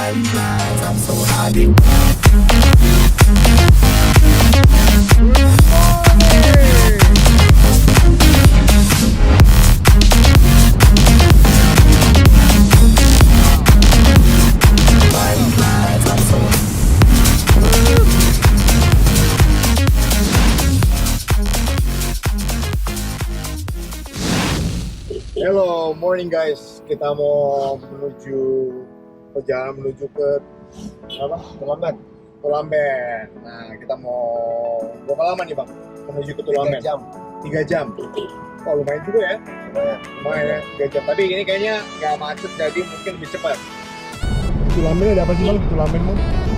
Hello, morning guys. Kita mau menuju perjalanan menuju ke Tulamben. Nah, kita mau berapa lama nih bang? Menuju ke Tulamben? 3 jam. Oh, lumayan juga ya? Lumayan ya, 3 jam. Tapi ini kayaknya nggak macet, jadi mungkin lebih cepat. Tulamben ada apa sih bang? Tulamben mau?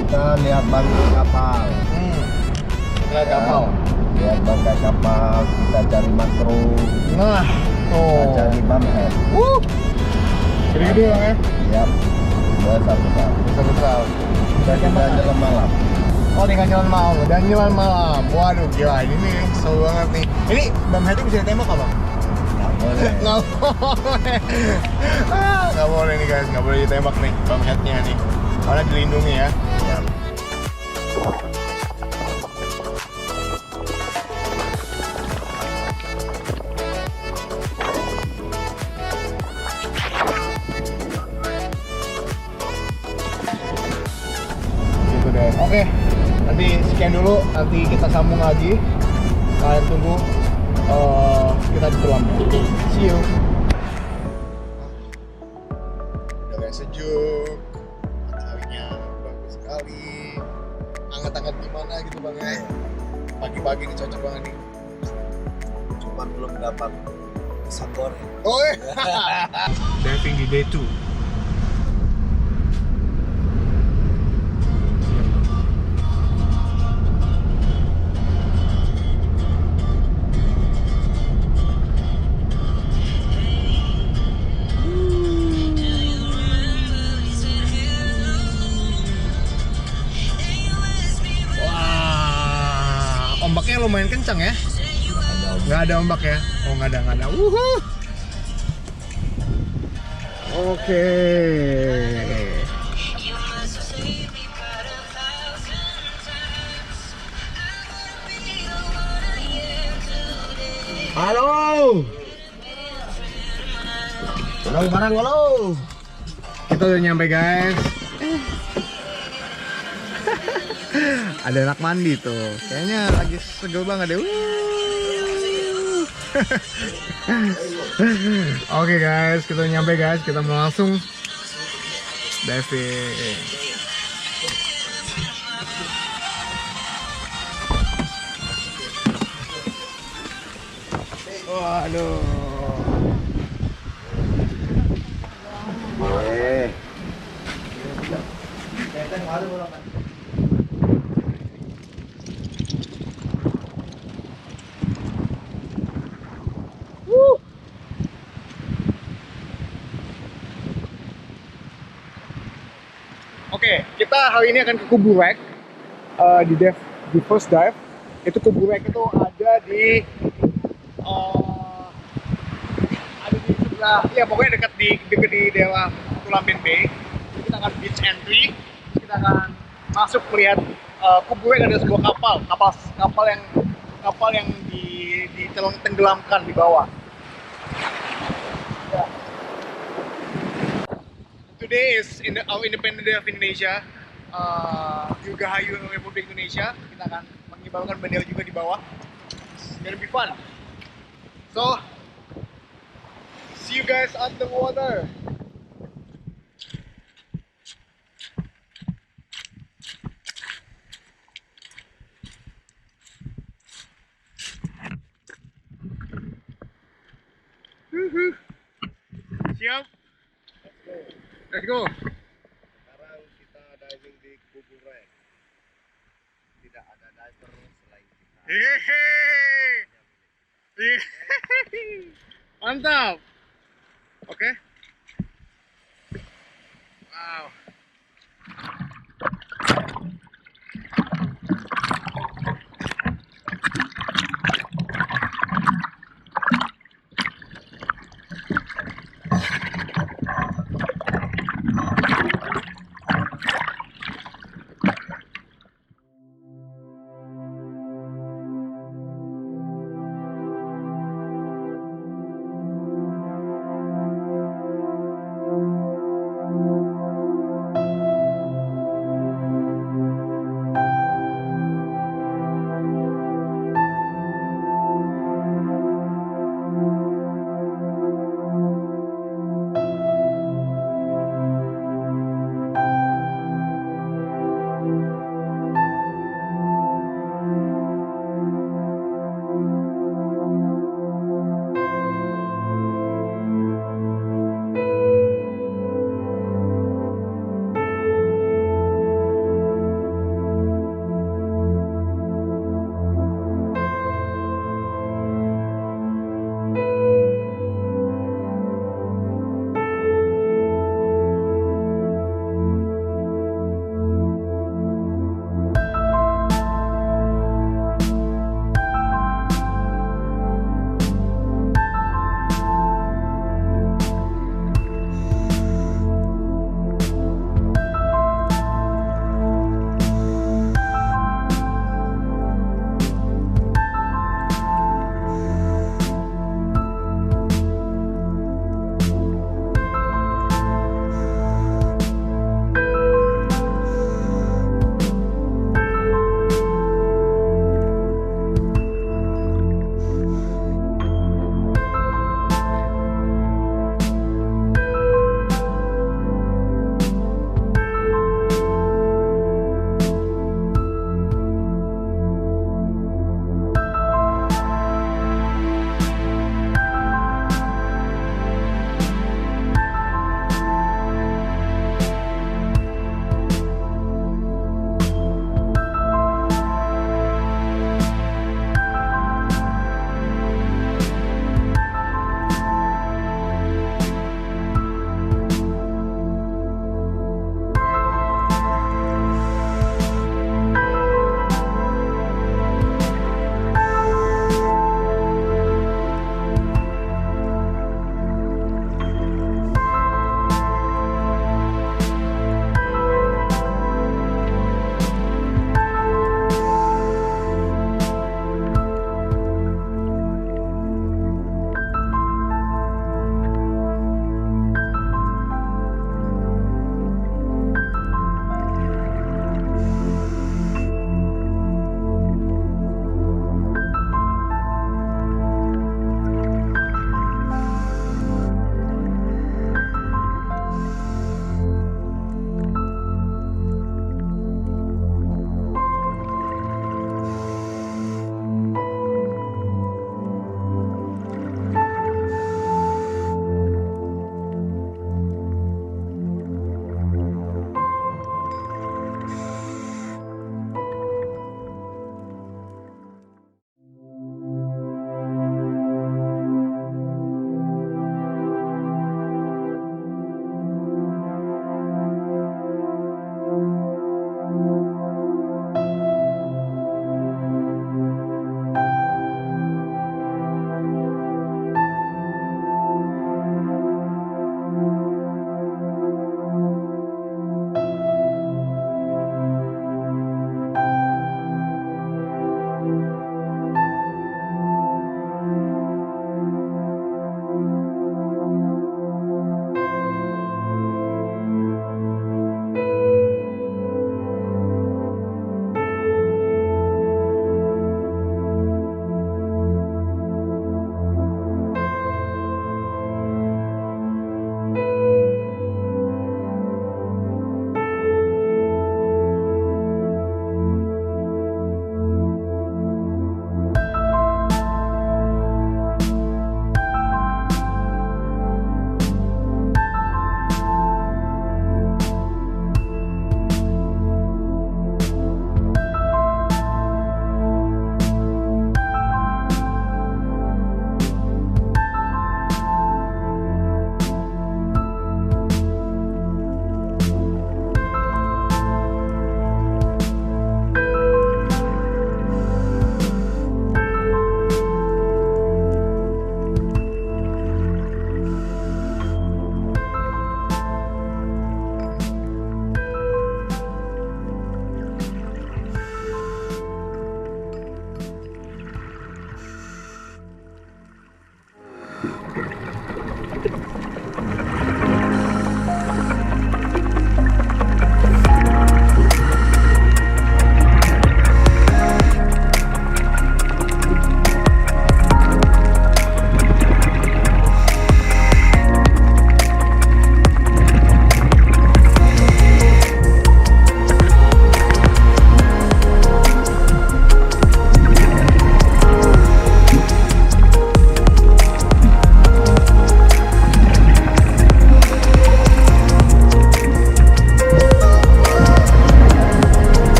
Kita lihat bangkai kapal. Lihat kapal. Lihat bangkai kapal. Kita cari makro. Nah. Kita cari bangkai. Gede-gede bang ya? Iya. Besar-besar. Dan kita jalan malam. Oh, tinggal jalan malam. Dan jalan malam. Waduh, gila. Ini nih, seru banget nih. Ini bom headnya bisa ditembak nggak bang? Nggak boleh. Nggak boleh. Nggak boleh nih guys. Nggak boleh ditembak nih bom headnya nih. Karena dilindungi ya. Ya. Oke, nanti sekian dulu, nanti kita sambung lagi. Kalian tunggu kita di Tulamben. See you. Udah sejuk, mataharinya bagus sekali, hangat-hangat gimana gitu bang ya. Pagi-pagi ini cocok banget nih. Cuma belum dapat pisang goreng. Oh diving di day 2. Ombaknya lumayan kencang ya? Nggak ada ombak ya? Oh nggak ada. Wuhu. Oke. Halo. Barang halo. Kita udah nyampe guys. Ada anak mandi tuh, kayaknya lagi segel banget deh. Oke guys, kita nyampe guys, kita mau langsung diving. Waduh. Oke, kita hari ini akan ke Kubu di first dive. Itu Kubu itu ada di sebelah, ya pokoknya dekat di daerah Tulamben Bay. Kita akan beach entry, kita akan masuk melihat Kubu ada sebuah kapal yang ditenggelamkan di bawah. Ya. Today is our Independent Day of Indonesia, Dirgahayu Republik Indonesia. Kita akan mengibarkan bendera juga di bawah. It's gonna be fun. So, see you guys on the water. Siap? Let's go. Sekarang kita diving di Kubu. Tidak ada diver selain kita. Mantap. Oke. Wow.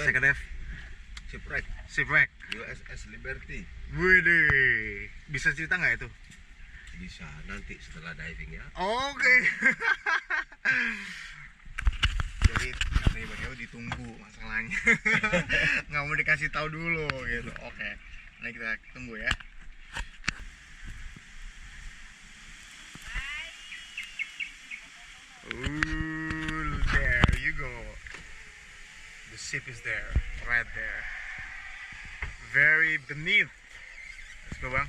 second F. Shipwreck. Shipwreck. USS Liberty. Widih, bisa cerita nggak itu? Bisa nanti setelah diving ya. Oke. Jadi katanya Bang Yao ditunggu masalahnya. Nggak mau dikasih tahu dulu gitu. Oke. Nah kita tunggu ya. Ooh, there you go. The ship is there, right there. Very beneath. Let's go, Bang.